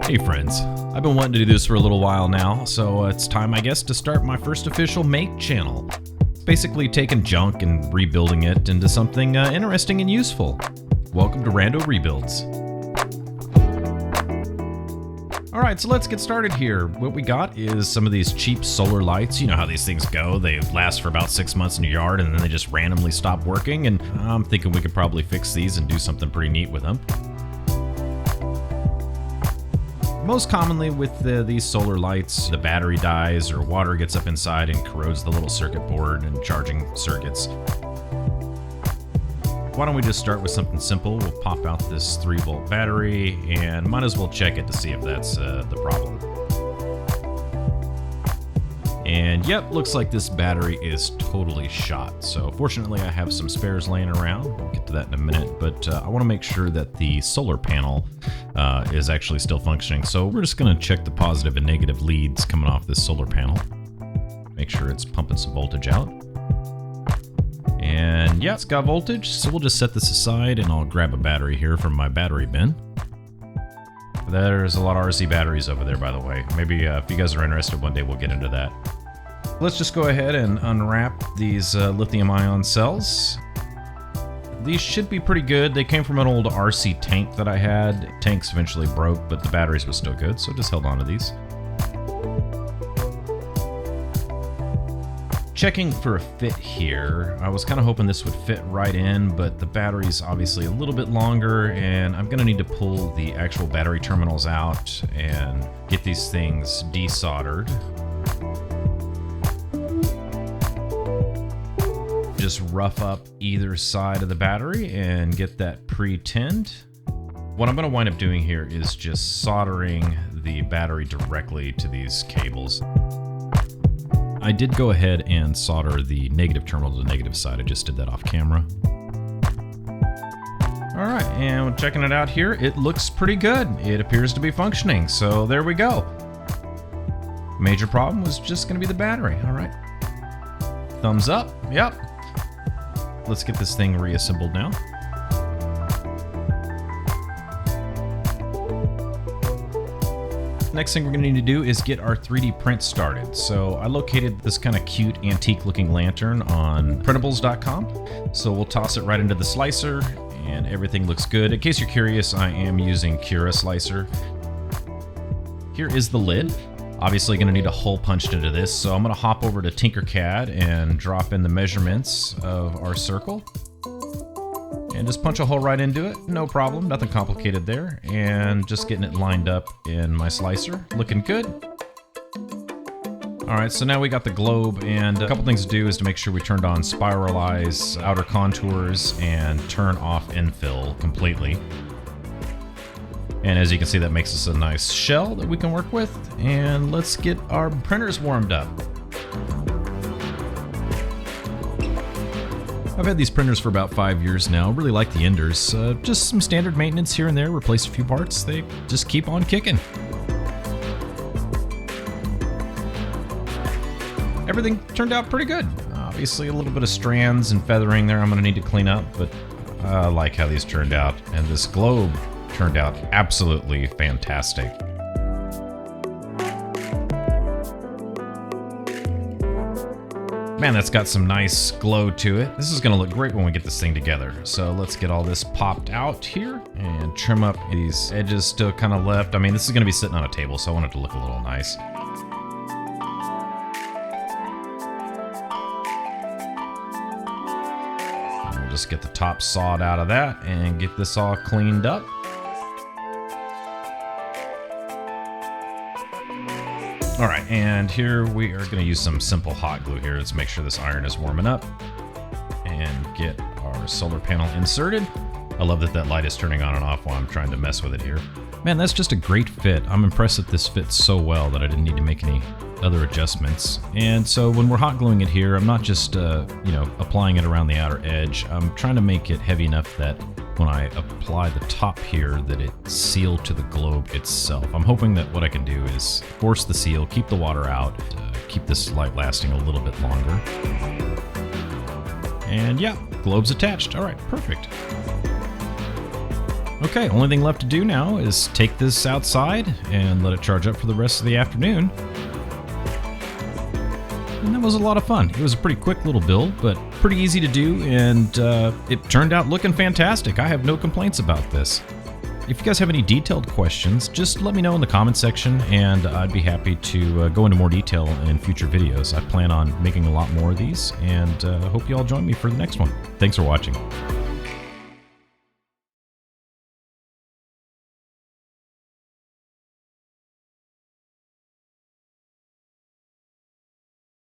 Hey friends, I've been wanting to do this for a little while now, so it's time I guess to start my first official make channel. It's basically taking junk and rebuilding it into something interesting and useful. Welcome to RandoRebuilds. Alright, so let's get started here. What we got is some of these cheap solar lights. You know how these things go. They last for about 6 months in your yard and then they just randomly stop working, and I'm thinking we could probably fix these and do something pretty neat with them. Most commonly with these solar lights, the battery dies or water gets up inside and corrodes the little circuit board and charging circuits. Why don't we just start with something simple? We'll pop out this 3-volt battery and might as well check it to see if that's the problem. And yep, looks like this battery is totally shot. So fortunately I have some spares laying around. We'll get to that in a minute, but I want to make sure that the solar panel is actually still functioning. So we're just going to check the positive and negative leads coming off this solar panel. Make sure it's pumping some voltage out. And yeah, it's got voltage, so we'll just set this aside and I'll grab a battery here from my battery bin. There's a lot of RC batteries over there, by the way. Maybe if you guys are interested, one day we'll get into that. Let's just go ahead and unwrap these lithium-ion cells. These should be pretty good. They came from an old RC tank that I had. Tanks eventually broke, but the batteries were still good, so just held on to these. Checking for a fit here. I was kind of hoping this would fit right in, but the battery's obviously a little bit longer, and I'm gonna need to pull the actual battery terminals out and get these things desoldered. Just rough up either side of the battery and get that pre-tinned. What I'm gonna wind up doing here is just soldering the battery directly to these cables. I did go ahead and solder the negative terminal to the negative side. I just did that off camera. All right, and we're checking it out here. It looks pretty good. It appears to be functioning, so there we go. Major problem was just gonna be the battery. All right, thumbs up, yep. Let's get this thing reassembled now. Next thing we're gonna need to do is get our 3D print started. So I located this kind of cute antique looking lantern on Printables.com. So we'll toss it right into the slicer and everything looks good. In case you're curious, I am using Cura slicer. Here is the lid. Obviously gonna need a hole punched into this. So I'm gonna hop over to Tinkercad and drop in the measurements of our circle. And just punch a hole right into it, no problem, nothing complicated there. And just getting it lined up in my slicer, looking good. All right, so now we got the globe, and a couple things to do is to make sure we turned on spiralize outer contours and turn off infill completely. And as you can see, that makes us a nice shell that we can work with. And let's get our printers warmed up. I've had these printers for about 5 years now. Really like the Enders. Just some standard maintenance here and there, replace a few parts. They just keep on kicking. Everything turned out pretty good. Obviously a little bit of strands and feathering there I'm gonna need to clean up, but I like how these turned out. And this globe turned out absolutely fantastic. Man, that's got some nice glow to it. This is gonna look great when we get this thing together. So let's get all this popped out here and trim up these edges still kind of left. I mean, this is gonna be sitting on a table, so I want it to look a little nice. And we'll just get the top sawed out of that and get this all cleaned up. All right, and here we are gonna use some simple hot glue here. Let's make sure this iron is warming up and get our solar panel inserted. I love that that light is turning on and off while I'm trying to mess with it here. Man, that's just a great fit. I'm impressed that this fits so well that I didn't need to make any other adjustments. And so when we're hot gluing it here, I'm not just applying it around the outer edge. I'm trying to make it heavy enough that when I apply the top here that it sealed to the globe itself. I'm hoping that what I can do is force the seal, keep the water out, keep this light lasting a little bit longer. And yeah, globe's attached. All right, perfect. Okay, only thing left to do now is take this outside and let it charge up for the rest of the afternoon. And that was a lot of fun. It was a pretty quick little build, but pretty easy to do, and it turned out looking fantastic. I have no complaints about this. If you guys have any detailed questions, just let me know in the comment section, and I'd be happy to go into more detail in future videos. I plan on making a lot more of these, and hope you all join me for the next one. Thanks for watching.